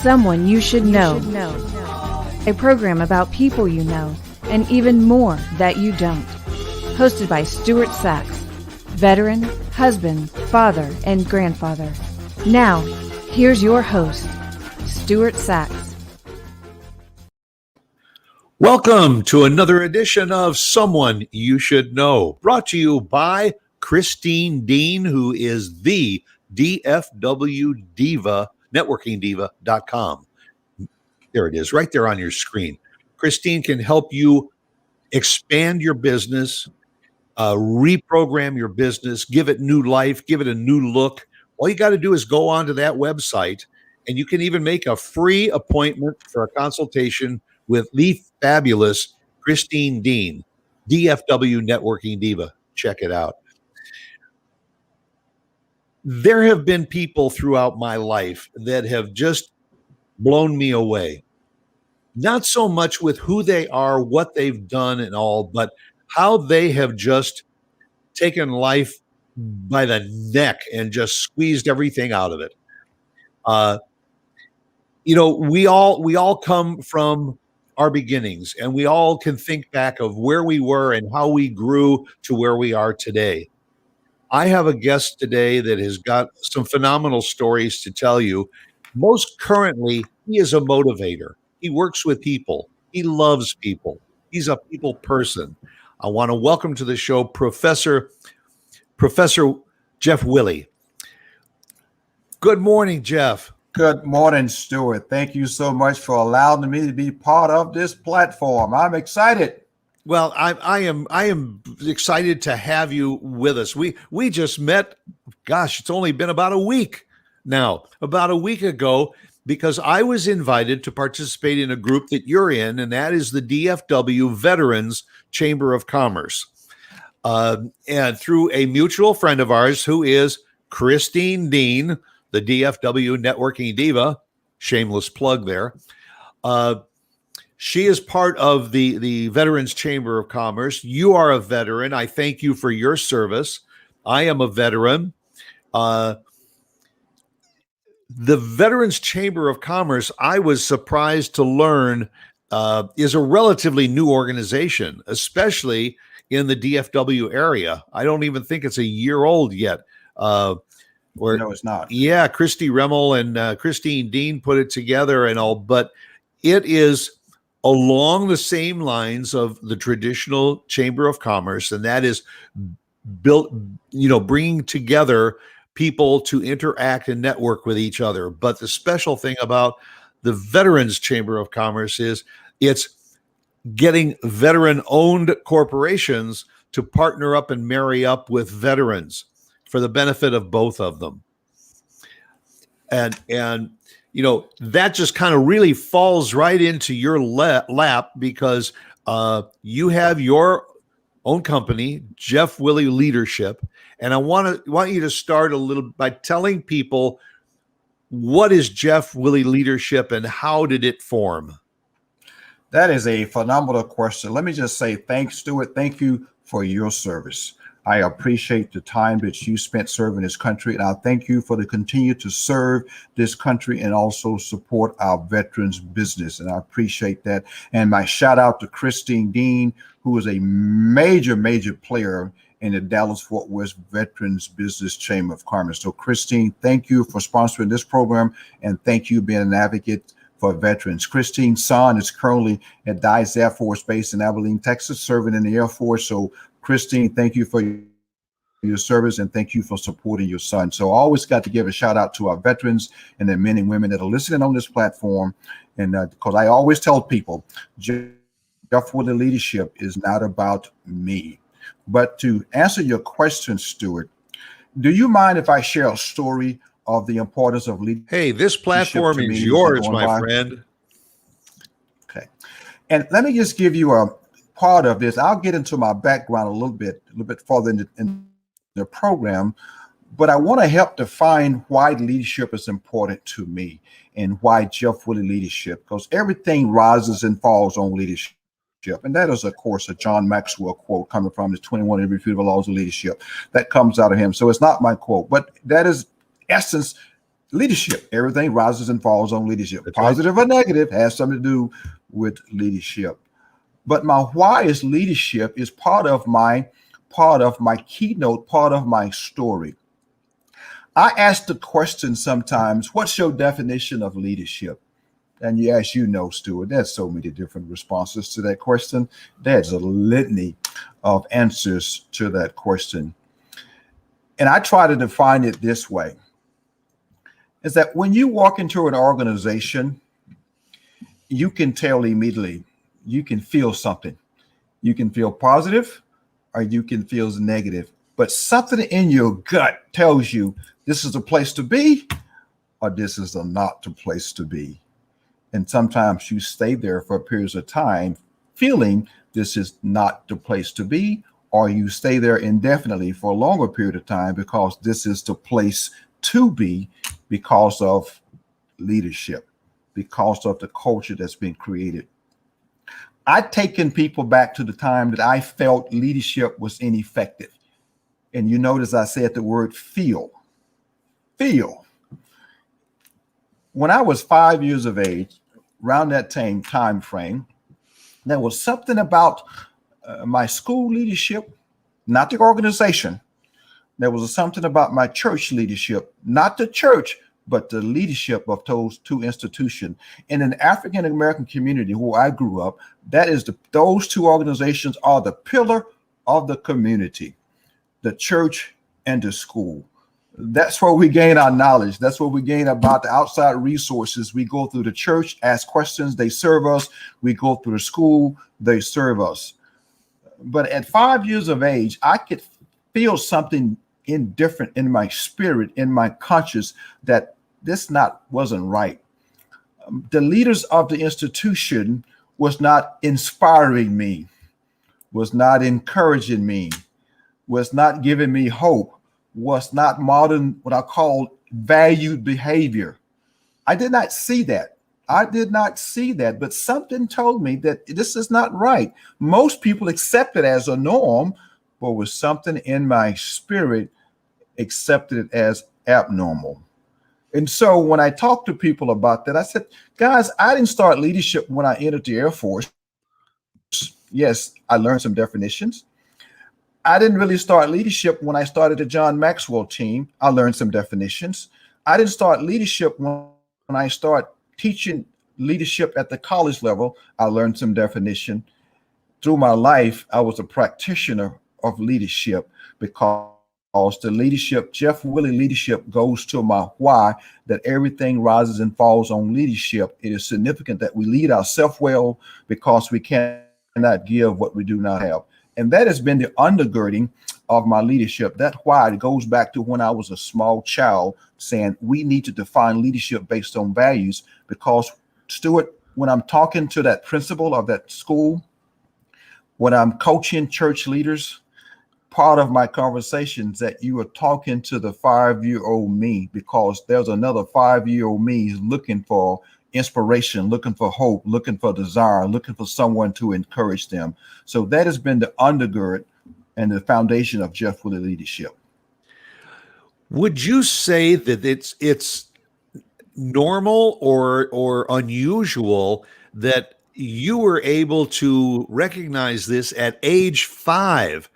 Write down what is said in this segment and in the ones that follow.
Someone You Should Know. A program about people you know and even more that you don't. Hosted by Stuart Sachs, veteran, husband, father, and grandfather. Now, here's your host, Stuart Sachs. Welcome to another edition of Someone You Should Know, brought to you by Christine Dean, who is the DFW Diva, networkingdiva.com. There it is, right there on your screen. Christine can help you expand your business, reprogram your business, give it new life, give it a new look. All you got to do is go onto that website, and you can even make a free appointment for a consultation with the fabulous Christine Dean, DFW Networking Diva. Check it out. There have been people throughout my life that have just blown me away. Not so much with who they are, what they've done and all, but how they have just taken life by the neck and just squeezed everything out of it. We all come from our beginnings, and we all can think back of where we were and how we grew to where we are today. I have a guest today that has got some phenomenal stories to tell you. Most currently, he is a motivator. He works with people. He loves people. He's a people person. I want to welcome to the show Professor Jeff Willie. Good morning, Jeff. Good morning, Stuart. Thank you so much for allowing me to be part of this platform. I'm excited. Well, I am excited to have you with us. We just met. Gosh, it's only been about a week now. About a week ago, because I was invited to participate in a group that you're in, and that is the DFW Veterans Chamber of Commerce. And through a mutual friend of ours who is Christine Dean, the DFW Networking Diva, shameless plug there. She is part of the Veterans Chamber of Commerce. You are a veteran. I thank you for your service. I am a veteran. The Veterans Chamber of Commerce, I was surprised to learn, is a relatively new organization, especially in the DFW area. I don't even think it's a year old yet. No, it's not. Yeah, Christy Remmel and Christine Dean put it together and all, but it is along the same lines of the traditional Chamber of Commerce, and that is built, bringing together people to interact and network with each other. But the special thing about the Veterans Chamber of Commerce is it's getting veteran-owned corporations to partner up and marry up with veterans for the benefit of both of them. And that just kind of really falls right into your lap because you have your own company, Jeff Willie Leadership. And I want you to start a little by telling people, what is Jeff Willie Leadership and how did it form? That is a phenomenal question. Let me just say thanks, Stuart. Thank you for your service. I appreciate the time that you spent serving this country, and I thank you for the continue to serve this country and also support our veterans business, and I appreciate that. And my shout out to Christine Dean, who is a major player in the Dallas-Fort Worth Veterans Business Chamber of Commerce. So Christine, thank you for sponsoring this program, and thank you for being an advocate for veterans. Christine's son is currently at Dice Air Force Base in Abilene, Texas, serving in the Air Force. So Christine, thank you for your service and thank you for supporting your son. So I always got to give a shout out to our veterans and the men and women that are listening on this platform. And because I always tell people, Jeff Willie Leadership is not about me. But to answer your question, Stuart, do you mind if I share a story of the importance of leadership? Hey, this platform is yours, my friend. Okay. And let me just give you a part of this. I'll get into my background a little bit further in the program, but I want to help define why leadership is important to me and why Jeff Willie Leadership, because everything rises and falls on leadership. And that is, of course, a John Maxwell quote coming from the 21 Irrefutable Laws of Leadership that comes out of him. So it's not my quote, but that is essence Leadership. Everything rises and falls on leadership. That's Positive or negative has something to do with leadership. But my why is leadership is part of my keynote, part of my story. I ask the question sometimes, what's your definition of leadership? And as you know, Stuart, there's so many different responses to that question. There's a litany of answers to that question. And I try to define it this way, is that when you walk into an organization, you can tell immediately, you can feel something. You can feel positive or you can feel negative, but something in your gut tells you this is a place to be or this is not the place to be. And sometimes you stay there for periods of time feeling this is not the place to be, or you stay there indefinitely for a longer period of time because this is the place to be because of leadership, because of the culture that's been created. I've taken people back to the time that I felt leadership was ineffective. And you notice I said the word feel. Feel. When I was 5 years of age, around that time frame, there was something about my school leadership, not the organization. There was something about my church leadership, not the church, but the leadership of those two institutions. In an African American community where I grew up, those two organizations are the pillar of the community, the church and the school. That's where we gain our knowledge. That's where we gain about the outside resources. We go through the church, ask questions, they serve us. We go through the school, they serve us. But at 5 years of age, I could feel something indifferent in my spirit, in my conscience, that this wasn't right. The leaders of the institution was not inspiring me, was not encouraging me, was not giving me hope, was not modeling what I call valued behavior. I did not see that. But something told me that this is not right. Most people accept it as a norm, but with something in my spirit accepted it as abnormal. And so when I talk to people about that, I said, guys, I didn't start leadership when I entered the Air Force. Yes, I learned some definitions. I didn't really start leadership when I started the John Maxwell team. I learned some definitions. I didn't start leadership when I started teaching leadership at the college level. I learned some definition. Through my life, I was a practitioner of leadership because the leadership, Jeff Willie leadership, goes to my why, that everything rises and falls on leadership. It is significant that we lead ourselves well because we cannot give what we do not have. And that has been the undergirding of my leadership. That's why it goes back to when I was a small child saying we need to define leadership based on values, because Stuart, when I'm talking to that principal of that school, when I'm coaching church leaders, part of my conversations that you are talking to the 5-year-old me, because there's another 5-year-old me looking for inspiration, looking for hope, looking for desire, looking for someone to encourage them. So that has been the undergird and the foundation of Jeff Willie leadership. Would you say that it's normal or unusual that you were able to recognize this at age 5?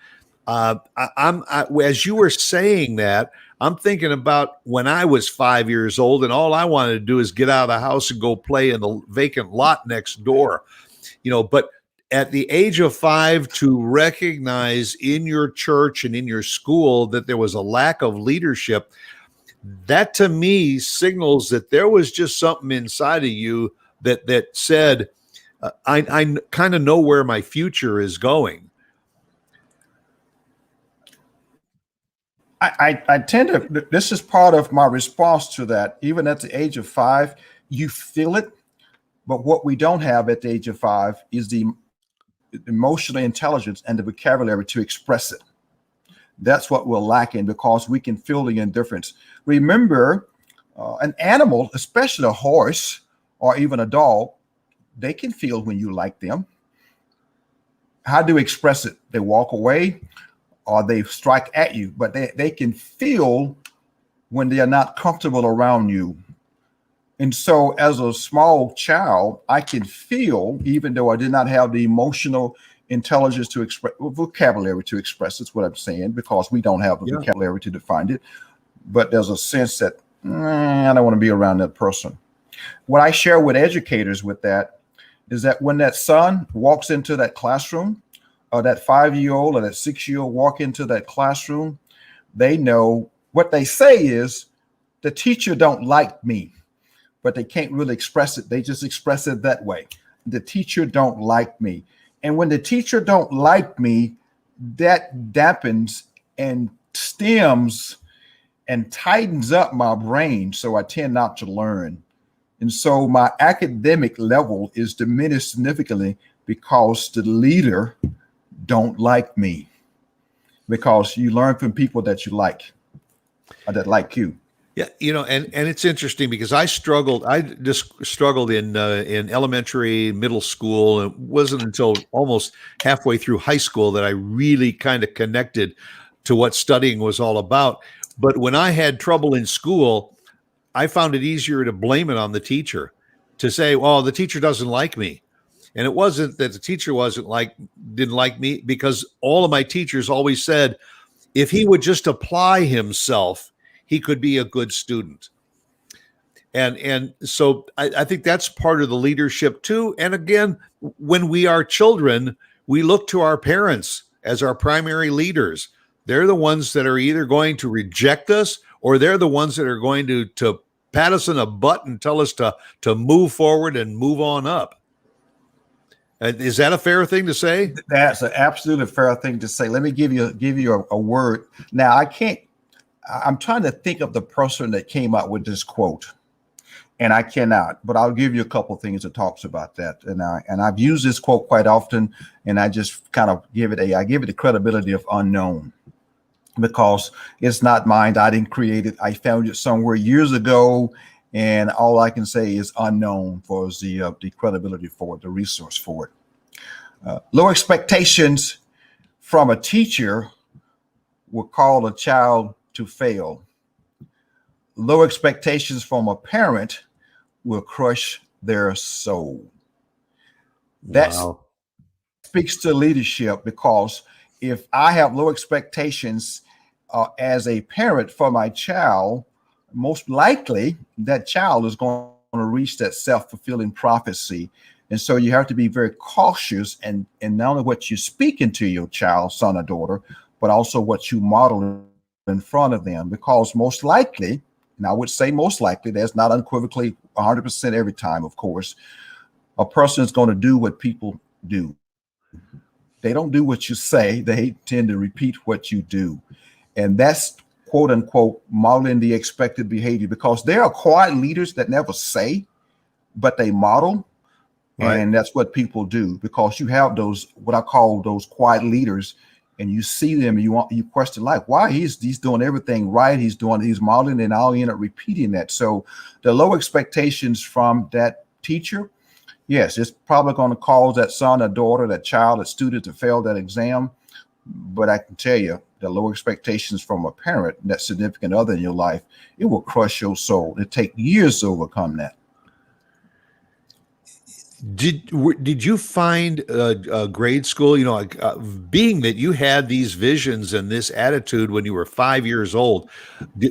As you were saying that, I'm thinking about when I was 5 years old and all I wanted to do is get out of the house and go play in the vacant lot next door, but at the age of 5 to recognize in your church and in your school that there was a lack of leadership, that to me signals that there was just something inside of you that said, I kind of know where my future is going. I tend to, this is part of my response to that. Even at the age of 5, you feel it. But what we don't have at the age of 5 is the emotional intelligence and the vocabulary to express it. That's what we're lacking, because we can feel the indifference. Remember, an animal, especially a horse or even a dog, they can feel when you like them. How do we express it? They walk away or they strike at you, but they can feel when they are not comfortable around you. And so as a small child, I can feel, even though I did not have the emotional intelligence to express, vocabulary to express, it's what I'm saying, because we don't have the vocabulary to define it. But there's a sense that I don't want to be around that person. What I share with educators with that is that when that son walks into that classroom, or that 5-year-old or that 6-year-old walk into that classroom, they know what they say is, the teacher don't like me, but they can't really express it. They just express it that way. The teacher don't like me. And when the teacher don't like me, that dampens and stems and tightens up my brain. So I tend not to learn. And so my academic level is diminished significantly because the leader don't like me, because you learn from people that you like, or that like you. Yeah, and it's interesting because I just struggled in elementary, middle school. It wasn't until almost halfway through high school that I really kind of connected to what studying was all about. But when I had trouble in school, I found it easier to blame it on the teacher, to say, "Oh, the teacher doesn't like me." And it wasn't that the teacher didn't like me, because all of my teachers always said, if he would just apply himself, he could be a good student. And so I think that's part of the leadership too. And again, when we are children, we look to our parents as our primary leaders. They're the ones that are either going to reject us, or they're the ones that are going to pat us in the butt and tell us to move forward and move on up. Is that a fair thing to say? That's an absolutely fair thing to say. Let me give you a word. Now, I'm trying to think of the person that came up with this quote, and I cannot, but I'll give you a couple of things that talks about that. And I've used this quote quite often, and I just kind of give it the credibility of unknown, because it's not mine. I didn't create it. I found it somewhere years ago, and all I can say is unknown for the credibility for it, the resource for it. Low expectations from a teacher will cause a child to fail. Low expectations from a parent will crush their soul. That speaks to leadership, because if I have low expectations as a parent for my child, most likely that child is going to reach that self-fulfilling prophecy. And so you have to be very cautious, and not only what you speak into your child, son or daughter, but also what you model in front of them, because most likely, and I would say most likely, that's not unequivocally 100% every time, of course, a person is going to do what people do. They don't do what you say, they tend to repeat what you do. And that's, quote unquote, modeling the expected behavior, because there are quiet leaders that never say, but they model. Right. And that's what people do, because you have those, what I call those quiet leaders, and you see them and you question, like, why he's doing everything right. He's modeling, and I'll end up repeating that. So the low expectations from that teacher, yes, it's probably going to cause that son or daughter, that child, that student to fail that exam. But I can tell you, the low expectations from a parent, that significant other in your life, it will crush your soul. It takes years to overcome that. Did you find grade school, being that you had these visions and this attitude when you were 5 years old,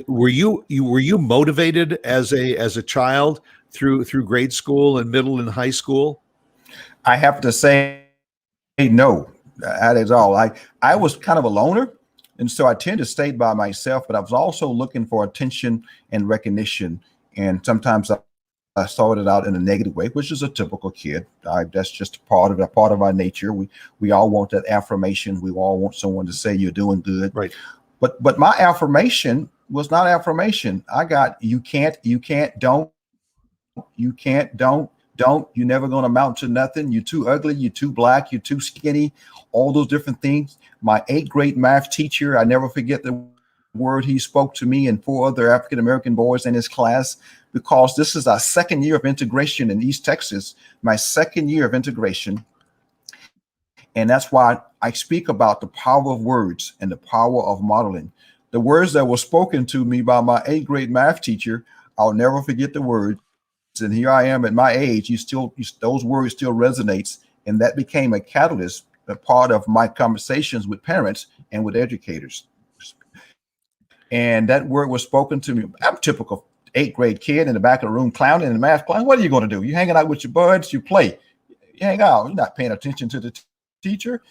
were you motivated as a child through grade school and middle and high school? I have to say no. That is all. I was kind of a loner, and so I tend to stay by myself, but I was also looking for attention and recognition. And sometimes I started out in a negative way, which is a typical kid. That's just part of our nature. We all want that affirmation. We all want someone to say you're doing good. Right. But my affirmation was not affirmation. I got, you can't, don't, you can't, don't, you're never going to amount to nothing. You're too ugly. You're too black. You're too skinny. All those different things. My 8th grade math teacher, I never forget the word he spoke to me and 4 other African-American boys in his class, because this is our 2nd year of integration in East Texas, my 2nd year of integration. And that's why I speak about the power of words and the power of modeling, the words that were spoken to me by my 8th grade math teacher, I'll never forget the words. And here I am at my age, those words still resonates. And that became a catalyst, a part of my conversations with parents and with educators. And that word was spoken to me. I'm a typical 8th grade kid in the back of the room clowning in the math class. What are you going to do? You hanging out with your buds, you play. You hang out, you're not paying attention to the teacher.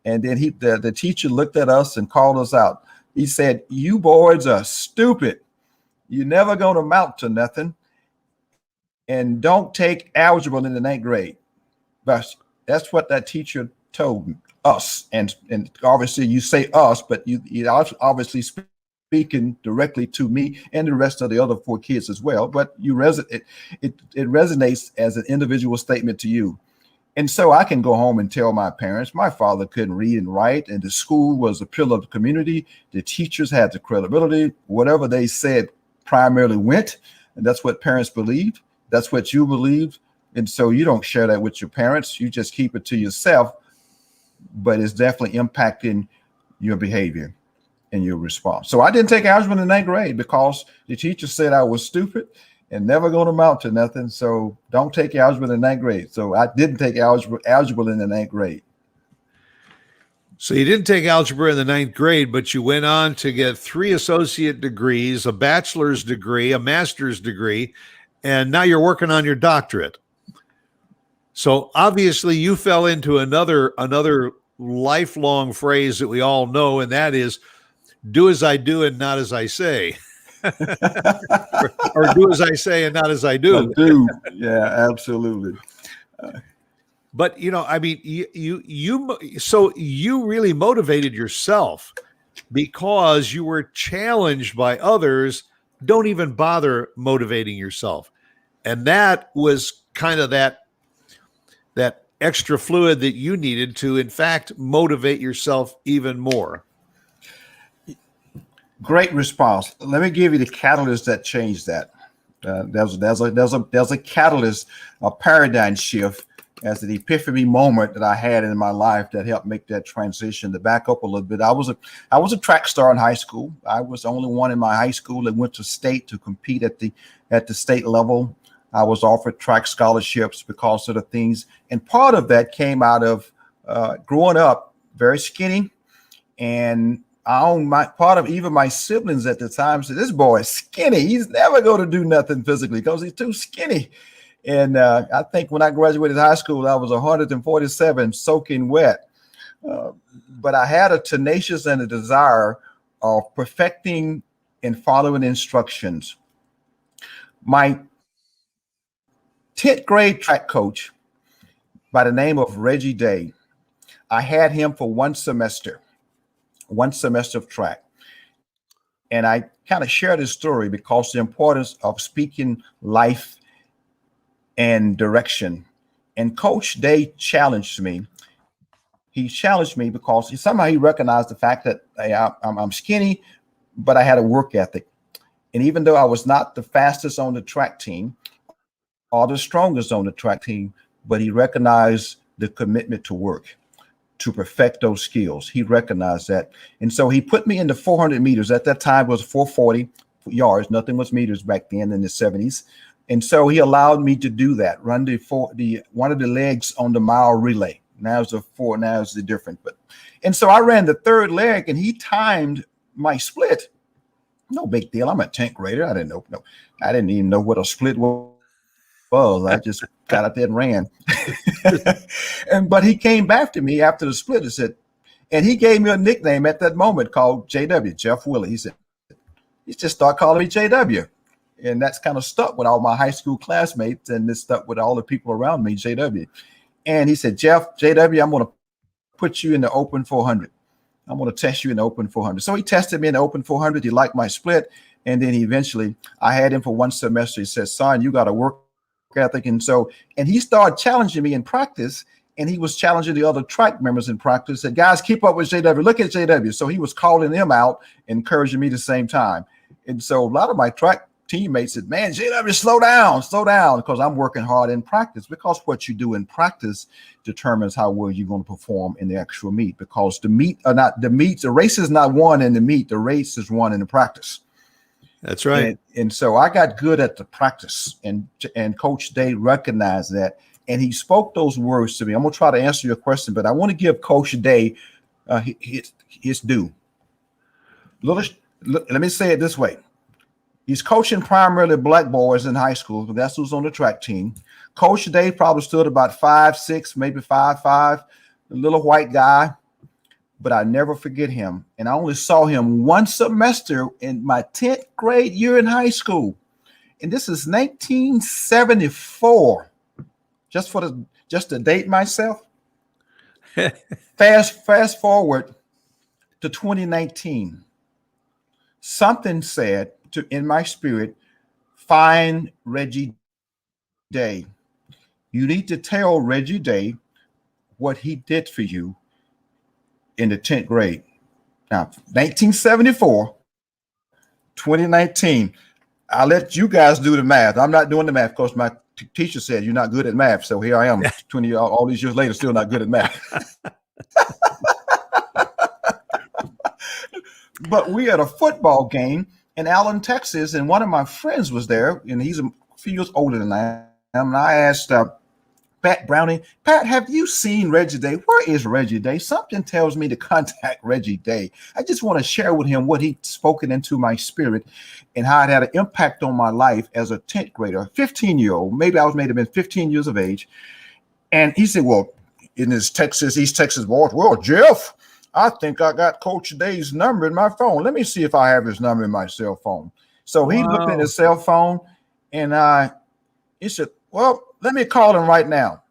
And then the teacher looked at us and called us out. He said, "You boys are stupid. You're never going to amount to nothing. And don't take algebra in the 9th grade." That's what that teacher told us. And obviously you say us, but you obviously speaking directly to me and the rest of the other 4 kids as well. But it resonates as an individual statement to you. And so I can go home and tell my parents, my father couldn't read and write, and the school was a pillar of the community. The teachers had the credibility. Whatever they said primarily went, and that's what parents believed. That's what you believe. And so you don't share that with your parents. You just keep it to yourself, but it's definitely impacting your behavior and your response. So I didn't take algebra in the 9th grade because the teacher said I was stupid and never going to amount to nothing. So don't take algebra in the 9th grade. So I didn't take algebra in the 9th grade. So you didn't take algebra in the 9th grade, but you went on to get 3 associate degrees, a bachelor's degree, a master's degree, and now you're working on your doctorate. So obviously you fell into another lifelong phrase that we all know, and that is do as I do and not as I say. or do as I say and not as I do. Yeah, absolutely. But I mean, you really motivated yourself because you were challenged by others. Don't even bother motivating yourself, and that was kind of that extra fluid that you needed to, in fact, motivate yourself even more. Great response. Let me give you the catalyst that changed that. There's a catalyst, a paradigm shift, as an epiphany moment that I had in my life that helped make that transition. To back up a little bit, I was a track star in high school. I was the only one in my high school that went to state to compete at the state level. I was offered track scholarships because of the things, and part of that came out of growing up very skinny, and part of even my siblings at the time said, "This boy is skinny. He's never going to do nothing physically because he's too skinny." And I think when I graduated high school, I was 147, soaking wet. But I had a tenacious and a desire of perfecting and following instructions. My 10th grade track coach by the name of Reggie Day, I had him for one semester of track. And I kind of share this story because the importance of speaking life and direction. And Coach Day challenged me. He challenged me because somehow he recognized the fact that I'm skinny, but I had a work ethic. And even though I was not the fastest on the track team or the strongest on the track team, but he recognized the commitment to work, to perfect those skills. He recognized that. And so he put me into 400 meters. At that time it was 440 yards. Nothing was meters back then in the 70s. And so he allowed me to do that, run one of the legs on the mile relay. Now it's the different. And so I ran the 3rd leg and he timed my split. No big deal. I'm a 10th grader. I didn't know. No, I didn't even know what a split was. I just got out there and ran. But he came back to me after the split and said, and he gave me a nickname at that moment called JW, Jeff Willie. He said, he just started calling me JW. And that's kind of stuck with all my high school classmates, and it stuck with all the people around me, JW. And he said, JW, I'm going to put you in the open 400. I'm going to test you in the open 400. So he tested me in the open 400. He liked my split. And then I had him for one semester. He said, son, you got to work ethic. And he started challenging me in practice, and he was challenging the other track members in practice. Said, guys, keep up with JW. Look at JW. So he was calling them out, encouraging me at the same time. And so a lot of my track teammates said, man, JW, slow down, because I'm working hard in practice, because what you do in practice determines how well you're going to perform in the actual meet, because the race is not won in the meet, the race is won in the practice. That's right. And so I got good at the practice, and Coach Day recognized that, and he spoke those words to me. I'm going to try to answer your question, but I want to give Coach Day his due. Let me say it this way. He's coaching primarily black boys in high school. That's who's on the track team. Coach Day probably stood about 5'6", maybe 5'5", a little white guy, but I never forget him. And I only saw him one semester in my 10th grade year in high school. And this is 1974. Just to date myself. Fast forward to 2019. Something said in my spirit, find Reggie Day. You need to tell Reggie Day what he did for you in the 10th grade. Now, 1974, 2019. I'll let you guys do the math. I'm not doing the math because my teacher said you're not good at math. So here I am, 20 all these years later, still not good at math. But we had a football game in Allen, Texas, and one of my friends was there, and he's a few years older than I am. And I asked Pat Browning, Pat, have you seen Reggie Day? Where is Reggie Day? Something tells me to contact Reggie Day. I just want to share with him what he'd spoken into my spirit and how it had an impact on my life as a 10th grader, 15-year-old. Maybe I may have been 15 years of age. And he said, well, in his East Texas voice, well, Jeff, I think I got Coach Day's number in my phone. Let me see if I have his number in my cell phone. So he looked at his cell phone, and he said, well, let me call him right now.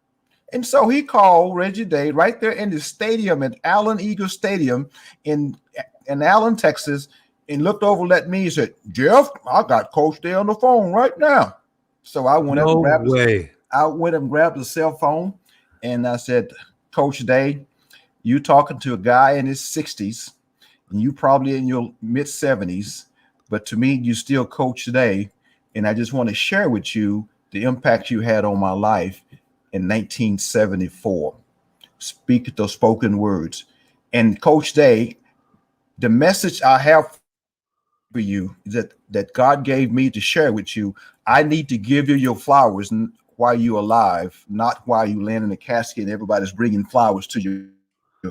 And so he called Reggie Day right there in the stadium at Allen Eagle Stadium in Allen, Texas, and looked over at me and said, Jeff, I got Coach Day on the phone right now. So I went and grabbed the cell phone, and I said, Coach Day, you talking to a guy in his 60s, and you probably in your mid 70s, but to me, you still Coach Day, and I just want to share with you the impact you had on my life in 1974. Speak those spoken words. And Coach Day, the message I have for you that God gave me to share with you, I need to give you your flowers while you're alive, not while you land in a casket and everybody's bringing flowers to your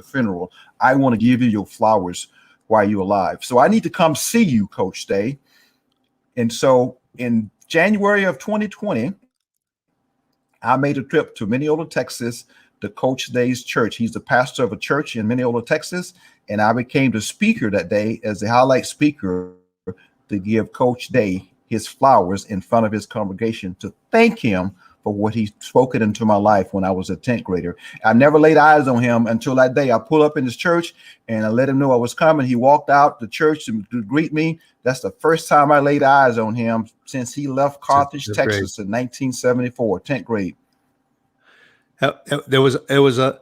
funeral. I want to give you your flowers while you're alive. So I need to come see you, Coach Day. And so in January of 2020, I made a trip to Mineola, Texas, to Coach Day's church. He's the pastor of a church in Mineola, Texas. And I became the speaker that day as the highlight speaker to give Coach Day his flowers in front of his congregation to thank him for what he spoken into my life when I was a 10th grader. I never laid eyes on him until that day. I pulled up in his church and I let him know I was coming. He walked out the church to greet me. That's the first time I laid eyes on him since he left Carthage, Texas in 1974, 10th grade. It was a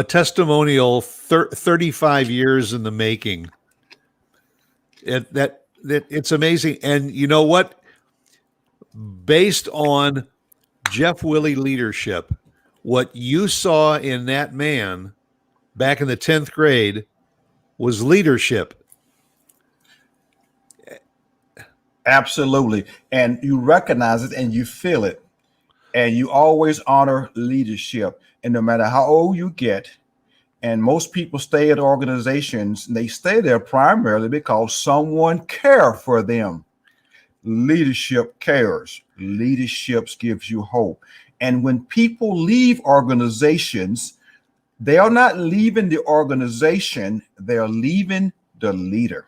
testimonial 35 years in the making. That it's amazing. And you know what? Based on Jeff Willie leadership, what you saw in that man back in the 10th grade was leadership. Absolutely. And you recognize it and you feel it. And you always honor leadership. And no matter how old you get, and most people stay at organizations, they stay there primarily because someone cares for them. Leadership cares. Leadership gives you hope. And when people leave organizations, they are not leaving the organization, they are leaving the leader.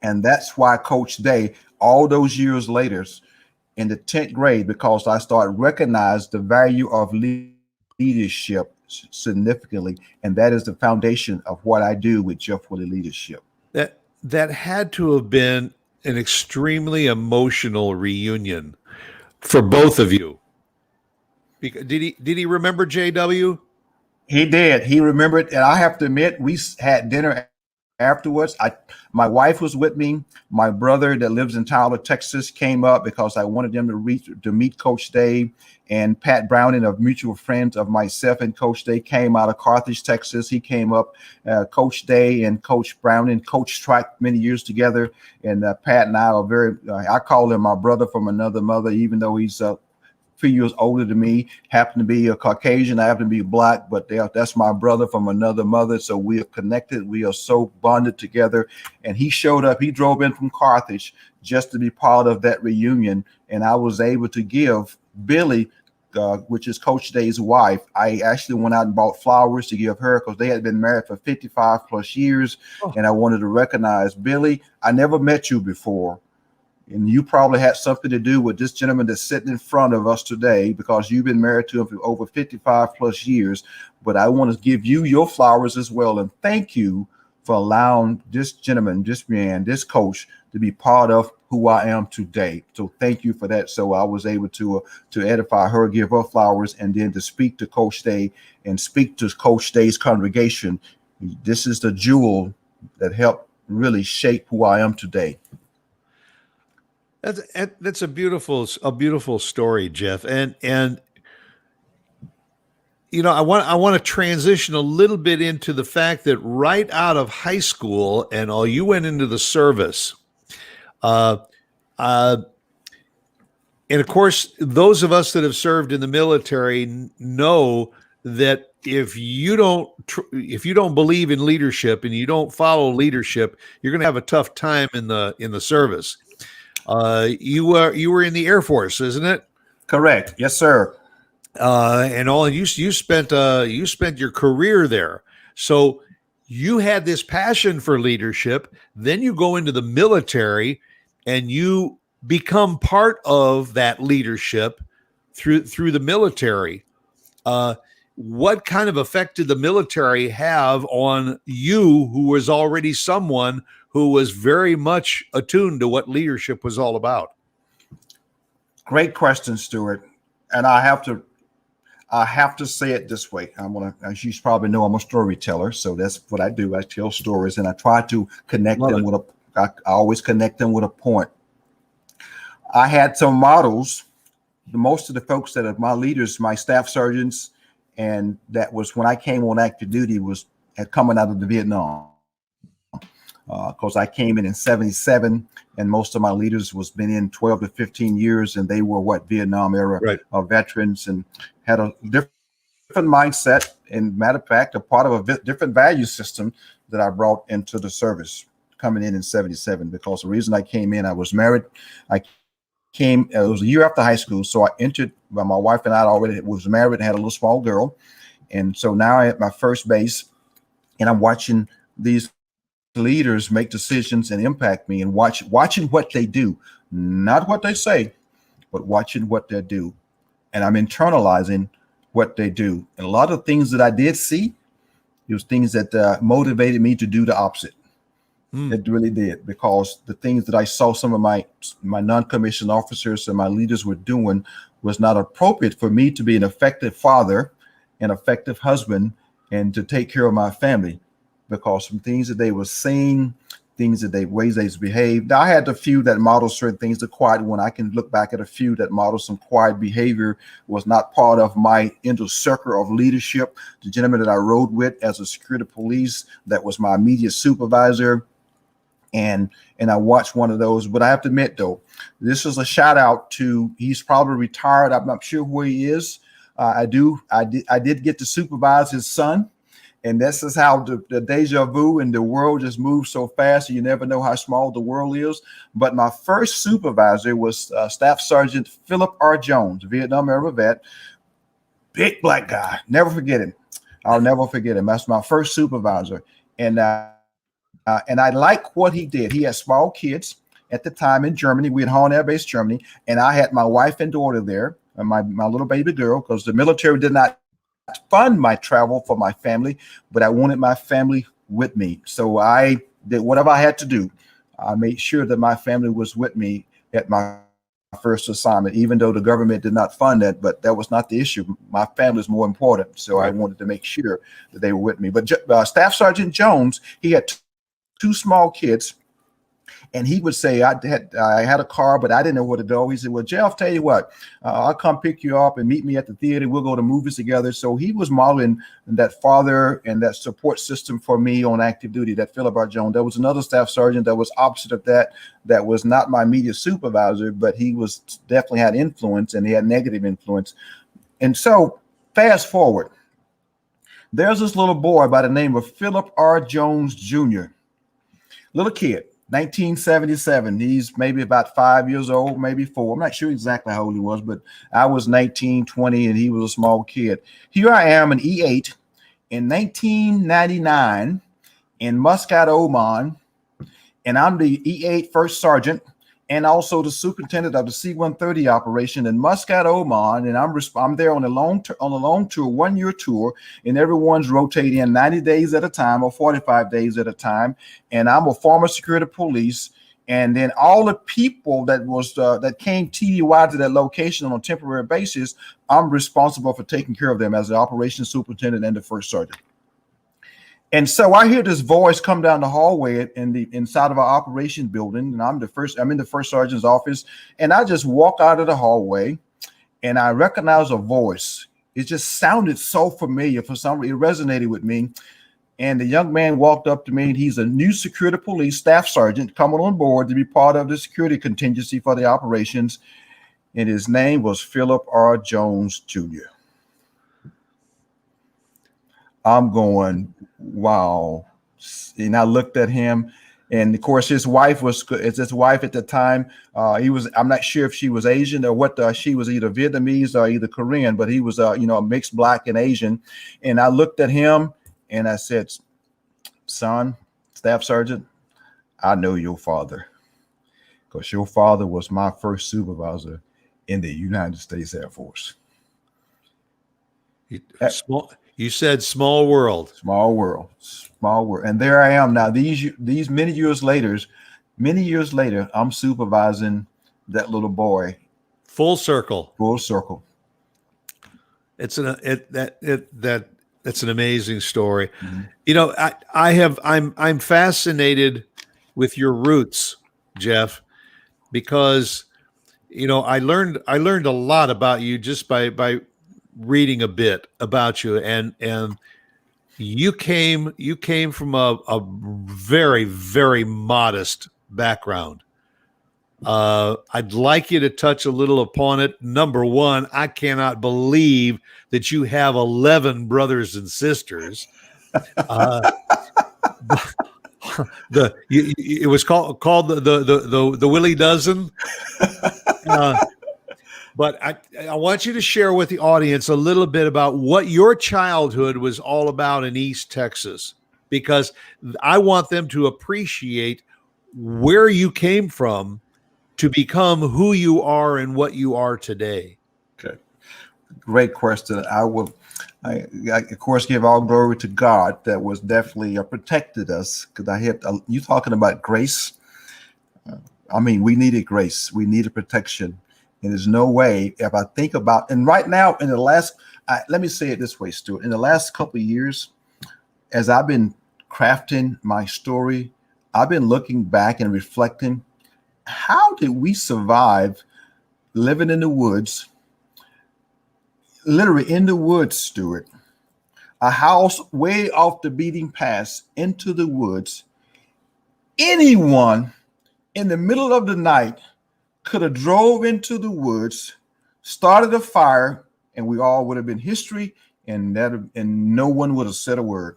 And that's why Coach Day, all those years later in the 10th grade, because I started recognize the value of leadership significantly. And that is the foundation of what I do with Jeff Willie Leadership. That had to have been an extremely emotional reunion for both of you. Did he remember JW? He did. He remembered, and I have to admit, we had dinner afterwards, my wife was with me. My brother that lives in Tyler, Texas, came up because I wanted them to meet Coach Day. And Pat Browning, of mutual friends of myself and Coach Day, came out of Carthage, Texas. He came up. Coach Day and Coach Browning coached track many years together. And Pat and I are very, I call him my brother from another mother, even though he's a few years older than me, happen to be a Caucasian, I happen to be black, but that's my brother from another mother. So we are connected. We are so bonded together. And he showed up. He drove in from Carthage just to be part of that reunion. And I was able to give Billy, which is Coach Day's wife, I actually went out and bought flowers to give her because they had been married for 55 plus years. Oh. And I wanted to recognize, Billy, I never met you before. And you probably had something to do with this gentleman that's sitting in front of us today because you've been married to him for over 55 plus years. But I want to give you your flowers as well. And thank you for allowing this gentleman, this man, this coach to be part of who I am today. So thank you for that. So I was able to edify her, give her flowers, and then to speak to Coach Day and speak to Coach Day's congregation. This is the jewel that helped really shape who I am today. That's a beautiful story, Jeff. And you know, I want to transition a little bit into the fact that right out of high school and all, you went into the service. And of course, those of us that have served in the military know that if you don't believe in leadership and you don't follow leadership, you're going to have a tough time in the service. You were in the Air Force, isn't it? Correct. Yes, sir. And all you spent your career there. So you had this passion for leadership. Then you go into the military and you become part of that leadership through the military. What kind of effect did the military have on you, who was already someone who was very much attuned to what leadership was all about? Great question, Stuart. And I have to say it this way. As you probably know, I'm a storyteller. So that's what I do. I tell stories and I try to connect them with I always connect them with a point. I had some models. Most of the folks that are my leaders, my staff sergeants, and that was when I came on active duty had coming out of the Vietnam. Because I came in 77 and most of my leaders was been in 12 to 15 years and they were Vietnam era veterans and had a different mindset, and matter of fact, a part of a different value system that I brought into the service coming in 77. Because the reason I came in, I was married. It was a year after high school. So I entered, my wife and I already was married and had a little small girl. And so now I'm at my first base and I'm watching these leaders make decisions and impact me and watching what they do, not what they say, but watching what they do. And I'm internalizing what they do. And a lot of things that I did see, it was things that motivated me to do the opposite. It really did, because the things that I saw some of my non-commissioned officers and my leaders were doing was not appropriate for me to be an effective father, an effective husband, and to take care of my family. Because some things that they were saying, ways they behaved. Now, I had a few that model certain things. The quiet one, I can look back at a few that model some quiet behavior, was not part of my inner circle of leadership. The gentleman that I rode with as a security police, that was my immediate supervisor. And I watched one of those, but I have to admit though, this is a shout out to, he's probably retired. I'm not sure where he is. I did get to supervise his son. And this is how the deja vu and the world just moves so fast. You never know how small the world is. But my first supervisor was Staff Sergeant Philip R. Jones, Vietnam era vet, big black guy. Never forget him. I'll never forget him. That's my first supervisor. And I like what he did. He had small kids at the time in Germany. We had Horn Air Base, Germany. And I had my wife and daughter there, and my little baby girl, because the military did not fund my travel for my family, but I wanted my family with me. So I did whatever I had to do. I made sure that my family was with me at my first assignment, even though the government did not fund that, but that was not the issue. My family is more important. So I wanted to make sure that they were with me. But Staff Sergeant Jones, he had two small kids. And he would say, I had a car, but I didn't know where to go. He said, well, Jeff, tell you what, I'll come pick you up and meet me at the theater. We'll go to movies together. So he was modeling that father and that support system for me on active duty, that Philip R. Jones. There was another staff sergeant that was opposite of that was not my immediate supervisor, but he was definitely had influence, and he had negative influence. And so fast forward, there's this little boy by the name of Philip R. Jones Jr., little kid. 1977. He's maybe about 5 years old, maybe 4. I'm not sure exactly how old he was, but I was 19, 20, and he was a small kid. Here I am, an E8 in 1999 in Muscat, Oman, and I'm the E8 first sergeant and also the superintendent of the C-130 operation in Muscat, Oman. And I'm there on a long tour, 1-year tour, and everyone's rotating 90 days at a time or 45 days at a time. And I'm a former security police. And then all the people that came TDY to that location on a temporary basis, I'm responsible for taking care of them as the operations superintendent and the first sergeant. And so I hear this voice come down the hallway inside of our operations building, and I'm in the first sergeant's office, and I just walk out of the hallway, and I recognize a voice. It just sounded so familiar. For some reason, it resonated with me. And the young man walked up to me, and he's a new security police staff sergeant coming on board to be part of the security contingency for the operations. And his name was Philip R. Jones Jr. I'm going, wow. And I looked at him, and of course his wife at the time. I'm not sure if she was Asian or what. She was either Vietnamese or either Korean, but he was a mixed black and Asian. And I looked at him and I said, son, staff sergeant, I know your father, because your father was my first supervisor in the United States Air Force. You said small world. Small world. And there I am now. These many years later, I'm supervising that little boy. Full circle. Full circle. It's an amazing story. Mm-hmm. I'm fascinated with your roots, Jeff, because I learned a lot about you just by reading a bit about you, and you came from a very, very modest background. I'd like you to touch a little upon it. Number one, I cannot believe that you have 11 brothers and sisters. It was called the Willie dozen. But I want you to share with the audience a little bit about what your childhood was all about in East Texas, because I want them to appreciate where you came from to become who you are and what you are today. Okay. Great question. I of course give all glory to God that was definitely protected us, because I had you talking about grace. We needed grace. We needed protection. And there's no way, if I think about, and right now in the last, let me say it this way, Stuart, in the last couple of years, as I've been crafting my story, I've been looking back and reflecting, how did we survive living in the woods, literally in the woods, Stuart, a house way off the beaten path into the woods. Anyone in the middle of the night could have drove into the woods, started a fire, and we all would have been history, and no one would have said a word,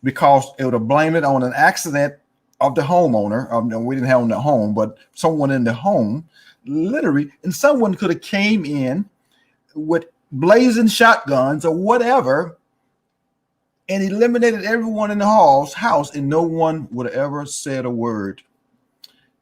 because it would have blamed it on an accident of the homeowner. We didn't have the home, but someone in the home, literally, and someone could have came in with blazing shotguns or whatever and eliminated everyone in the house, and no one would have ever said a word.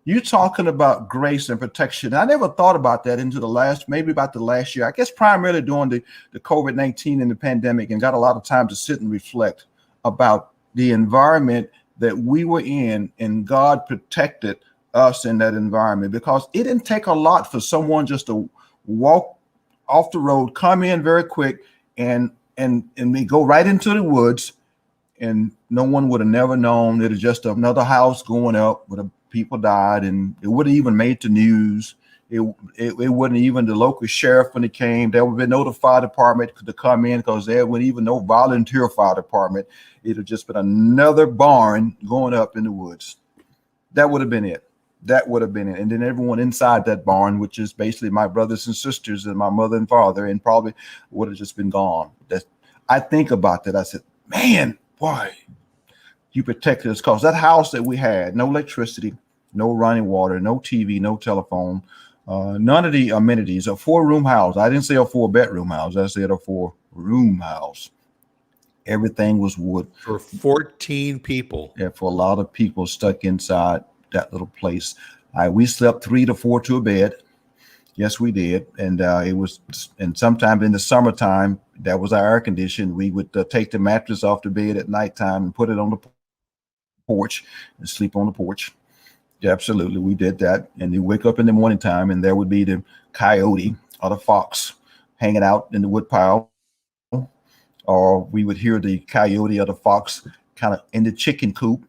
You're talking about grace and protection. I never thought about that into maybe about the last year. I guess primarily during the COVID-19 and the pandemic, and got a lot of time to sit and reflect about the environment that we were in, and God protected us in that environment, because it didn't take a lot for someone just to walk off the road, come in very quick, and we go right into the woods, and no one would have never known. It was just another house going up where the people died, and it wouldn't even made the news. It wouldn't even the local sheriff when it came. There would be no fire department to come in because there wouldn't even no volunteer fire department. It would just been another barn going up in the woods. That would have been it. That would have been it. And then everyone inside that barn, which is basically my brothers and sisters and my mother and father, and probably would have just been gone. I think about that. I said, man, why you protected us? Because that house that we had, no electricity, no running water, no TV, no telephone, none of the amenities. A 4-room house. I didn't say a 4-bedroom house. I said a 4-room house. Everything was wood. For 14 people. Yeah, for a lot of people stuck inside that little place. We slept 3 to 4 to a bed. Yes, we did. And and sometime in the summertime, that was our air condition. We would take the mattress off the bed at nighttime and put it on the porch and sleep on the porch. Yeah, absolutely. We did that. And you wake up in the morning time and there would be the coyote or the fox hanging out in the wood pile. Or we would hear the coyote or the fox kind of in the chicken coop.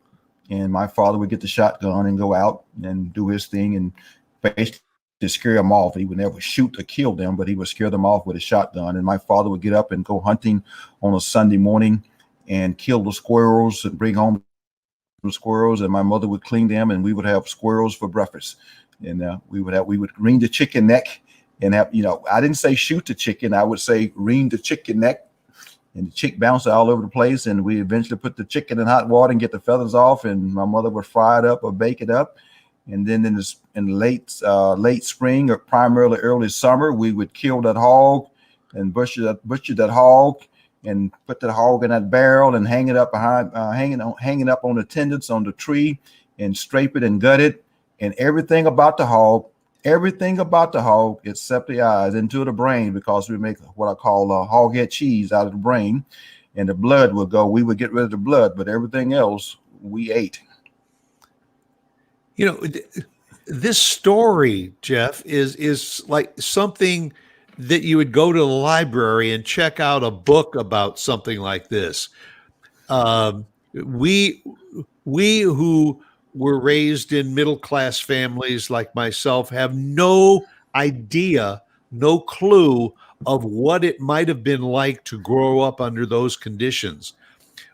And my father would get the shotgun and go out and do his thing and basically to scare them off. He would never shoot or kill them, but he would scare them off with a shotgun. And my father would get up and go hunting on a Sunday morning and kill the squirrels and bring home the squirrels. And my mother would clean them, and we would have squirrels for breakfast. And we would wring the chicken neck and have, I didn't say shoot the chicken. I would say wring the chicken neck. And the chick bounced all over the place, and we eventually put the chicken in hot water and get the feathers off, and my mother would fry it up or bake it up. And then in late spring or primarily early summer, we would kill that hog and butcher that hog and put that hog in that barrel and hang it up behind, hanging up on the tendons on the tree and scrape it and gut it. And everything about the hog, except the eyes, into the brain, because we make what I call hog head cheese out of the brain, and the blood would go. We would get rid of the blood, but everything else we ate. This story, Jeff, is like something that you would go to the library and check out a book about something like this. We who were raised in middle-class families like myself have no idea, no clue of what it might have been like to grow up under those conditions.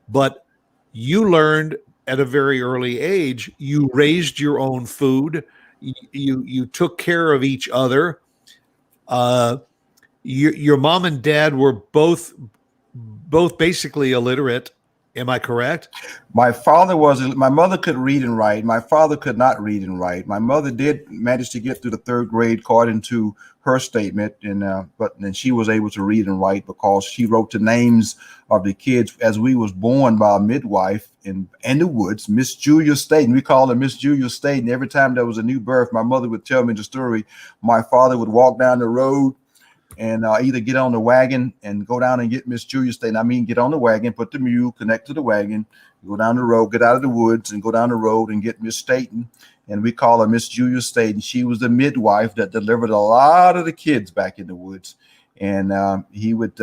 But you learned at a very early age, you raised your own food, you took care of each other. Your mom and dad were both basically illiterate. Am I correct? My mother could read and write. My father could not read and write. My mother did manage to get through the 3rd grade according to her statement. But then she was able to read and write because she wrote the names of the kids as we was born by a midwife in the woods, Miss Julia Staten. We call her Miss Julia Staten. Every time there was a new birth, my mother would tell me the story. My father would walk down the road and either get on the wagon and go down and get Miss Julia Staten. I mean, get on the wagon, put the mule, connect to the wagon, go down the road, get out of the woods and go down the road and get Miss Staten. And we call her Miss Julia Staten. She was the midwife that delivered a lot of the kids back in the woods. And she would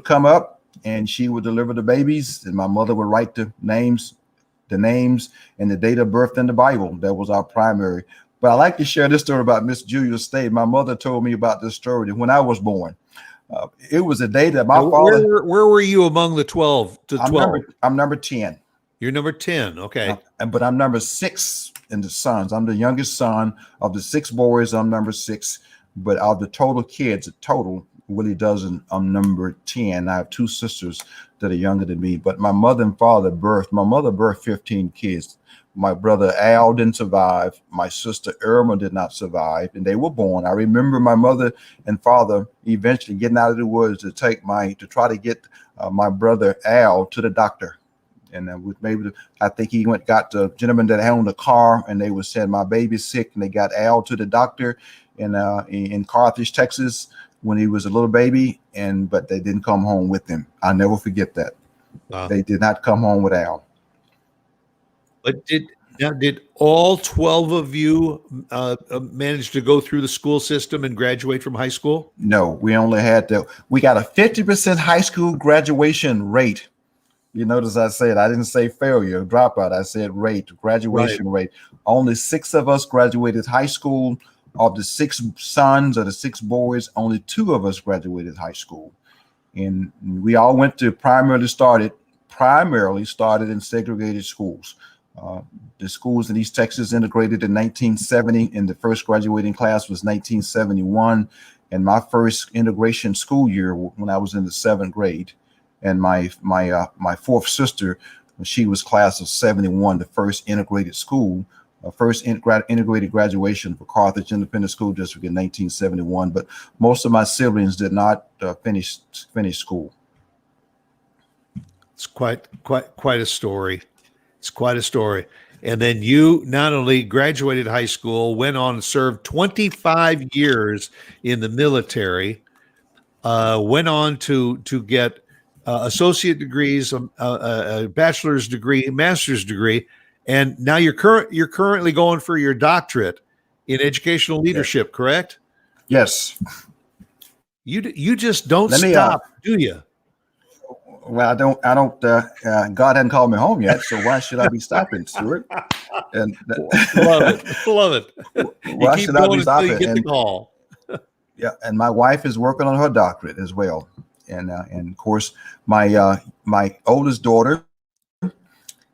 come up and she would deliver the babies. And my mother would write the names and the date of birth in the Bible. That was our primary. But I like to share this story about Miss Julia Staten. My mother told me about this story when I was born. It was a day that my father. Where were you among the 12? I'm number 10. You're number 10. Okay. But I'm number 6 in the sons. I'm the youngest son of the 6 boys. I'm number 6. But of the total kids, Willie doesn't. I'm number 10. I have 2 sisters that are younger than me. But my mother and father birthed 15 kids. My brother Al didn't survive. My sister Irma did not survive, and they were born. I remember my mother and father eventually getting out of the woods to try to get my brother Al to the doctor. And I think he got the gentleman that owned the car, and they were saying my baby's sick, and they got Al to the doctor in Carthage, Texas, when he was a little baby, but they didn't come home with him. I'll never forget that. They did not come home with Al. But Now, did all 12 of you manage to go through the school system and graduate from high school? No, we only had we got a 50% high school graduation rate. You notice I said, I didn't say failure, dropout. I said graduation rate. Only 6 of us graduated high school. Of the 6 sons or the 6 boys, only 2 of us graduated high school. And we all went to primarily started in segregated schools. The schools in East Texas integrated in 1970, and the first graduating class was 1971. And my first integration school year when I was in the 7th grade. And my 4th sister, she was class of 71, the first integrated school, first integrated graduation for Carthage Independent School District in 1971. But most of my siblings did not finish school. It's quite a story. It's quite a story. And then you not only graduated high school, went on and served 25 years in the military, went on to get associate degrees, a bachelor's degree, master's degree, and now you're currently going for your doctorate in educational leadership, correct? Yes. You just don't stop, do you? Well, I don't. God hadn't called me home yet, so why should I be stopping, Stuart? And love it. Why you keep should going I be until stopping? you get the call. Yeah, and my wife is working on her doctorate as well, and of course my oldest daughter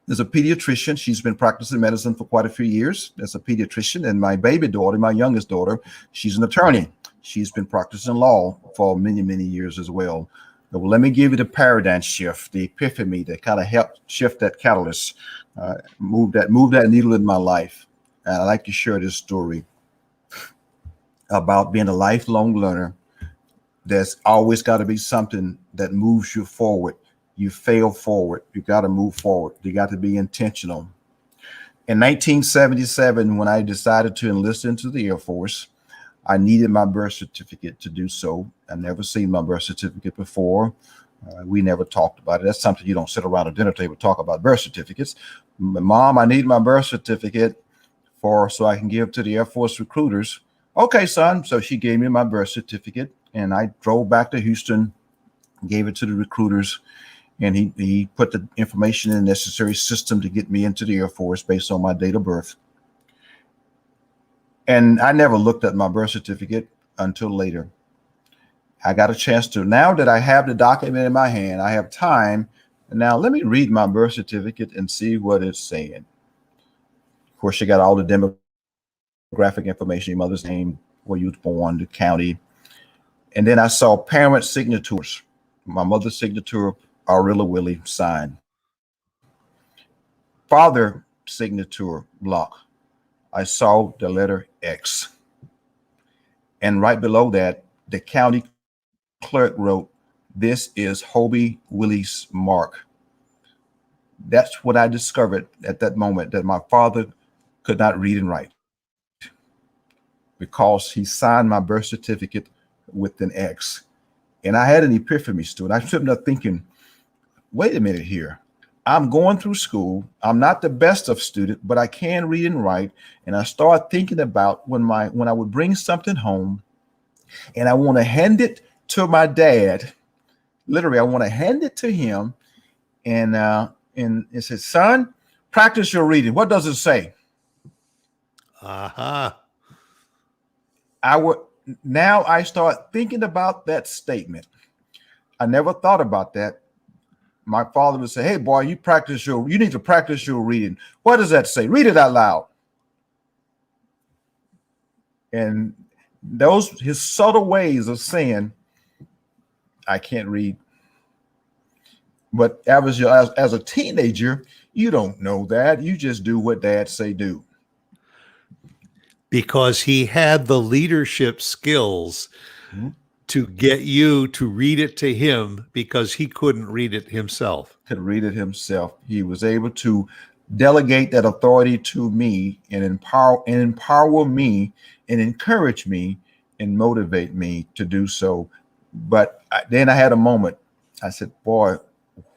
is a pediatrician. She's been practicing medicine for quite a few years as a pediatrician, and my baby daughter, my youngest daughter, she's an attorney. She's been practicing law for many years as well. Well, let me give you the paradigm shift, the epiphany that kind of helped shift that catalyst, move that needle in my life. And I'd like to share this story about being a lifelong learner. There's always got to be something that moves you forward. You fail forward. You got to move forward. You got to be intentional. In 1977, when I decided to enlist into the Air Force, I needed my birth certificate to do so. I never seen my birth certificate before. We never talked about it. That's something you don't sit around a dinner table talk about, birth certificates. Mom, I need my birth certificate so I can give to the Air Force recruiters. Okay, son. So she gave me my birth certificate, and I drove back to Houston, gave it to the recruiters, and he put the information in the necessary system to get me into the Air Force based on my date of birth. And I never looked at my birth certificate until later. I got a chance to, now that I have the document in my hand, I have time. And now let me read my birth certificate and see what it's saying. Of course, you got all the demographic information, your mother's name, where you were born, the county. And then I saw parent signatures. My mother's signature, Jeff Willie, signed. Father signature block. I saw the letter X. And right below that, the county clerk wrote, "This is Hobie Willie's mark." That's what I discovered at that moment, that my father could not read and write because he signed my birth certificate with an X. And I had an epiphany, Stuart. I sitting there thinking, wait a minute here. I'm going through school. I'm not the best of student, but I can read and write. And I start thinking about when I would bring something home and I want to hand it to my dad. Literally, I want to hand it to him. And it says, "Son, practice your reading." What does it say? Now I start thinking about that statement. I never thought about that. My father would say, "Hey, boy, you need to practice your reading." What does that say? Read it out loud. And his subtle ways of saying, I can't read. But as a teenager, you don't know that. You just do what dad say do. Because he had the leadership skills to get you to read it to him because he couldn't read it himself. He was able to delegate that authority to me and empower me and encourage me and motivate me to do so. But then I had a moment. I said, boy,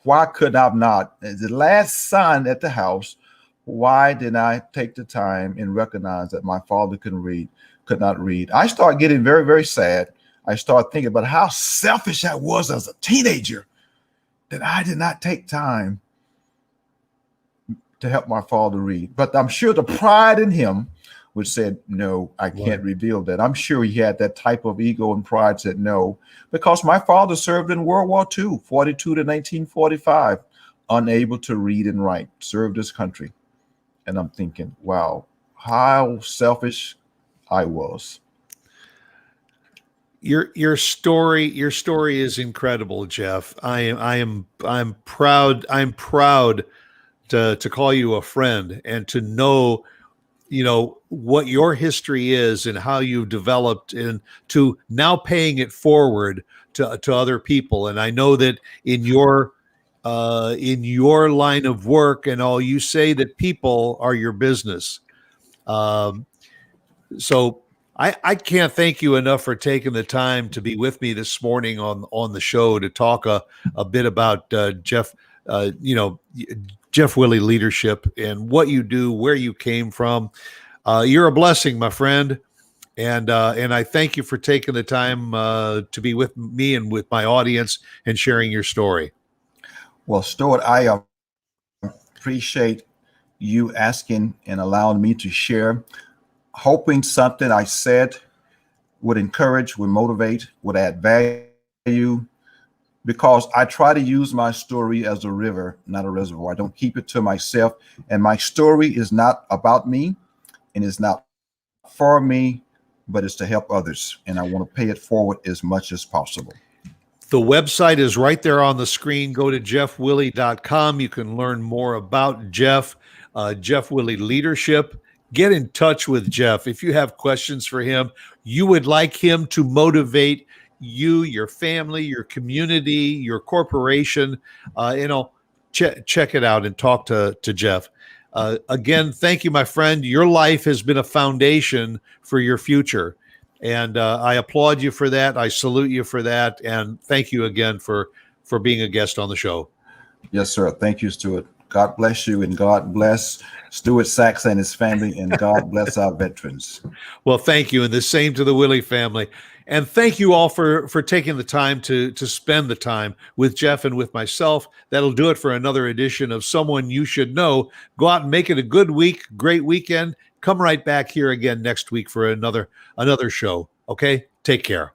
why could I not, as the last son at the house, Why did I take the time and recognize that my father could not read? I started getting very, very sad. I started thinking about how selfish I was as a teenager, that I did not take time to help my father read. But I'm sure the pride in him which said, no, I can't reveal that. I'm sure he had that type of ego and pride, said no, because my father served in World War II, 42 to 1945, unable to read and write, served his country. And I'm thinking, wow, how selfish I was. Your story is incredible, Jeff. I'm proud to call you a friend and to know, what your history is and how you've developed, and to now paying it forward to other people. And I know that in your line of work and all, you say that people are your business. So I can't thank you enough for taking the time to be with me this morning on the show to talk a bit about Jeff Willie leadership and what you do, where you came from. You're a blessing, my friend. And I thank you for taking the time to be with me and with my audience and sharing your story. Well, Stuart, I appreciate you asking and allowing me to share, hoping something I said would encourage, would motivate, would add value, because I try to use my story as a river, not a reservoir. I don't keep it to myself. And my story is not about me and is not for me, but it's to help others. And I want to pay it forward as much as possible. The website is right there on the screen. Go to jeffwillie.com. You can learn more about Jeff Willie Leadership. Get in touch with Jeff. If you have questions for him, you would like him to motivate you, your family, your community, your corporation, check it out and talk to Jeff. Again, thank you, my friend. Your life has been a foundation for your future. And I applaud you for that. I salute you for that. And thank you again for being a guest on the show. Yes, sir. Thank you, Stuart. God bless you, and God bless Stuart Sachs and his family, and God bless our veterans. Well, thank you. And the same to the Willie family. And thank you all for taking the time to spend the time with Jeff and with myself. That'll do it for another edition of Someone You Should Know. Go out and make it a good week, great weekend. Come right back here again next week for another show. Okay? Take care.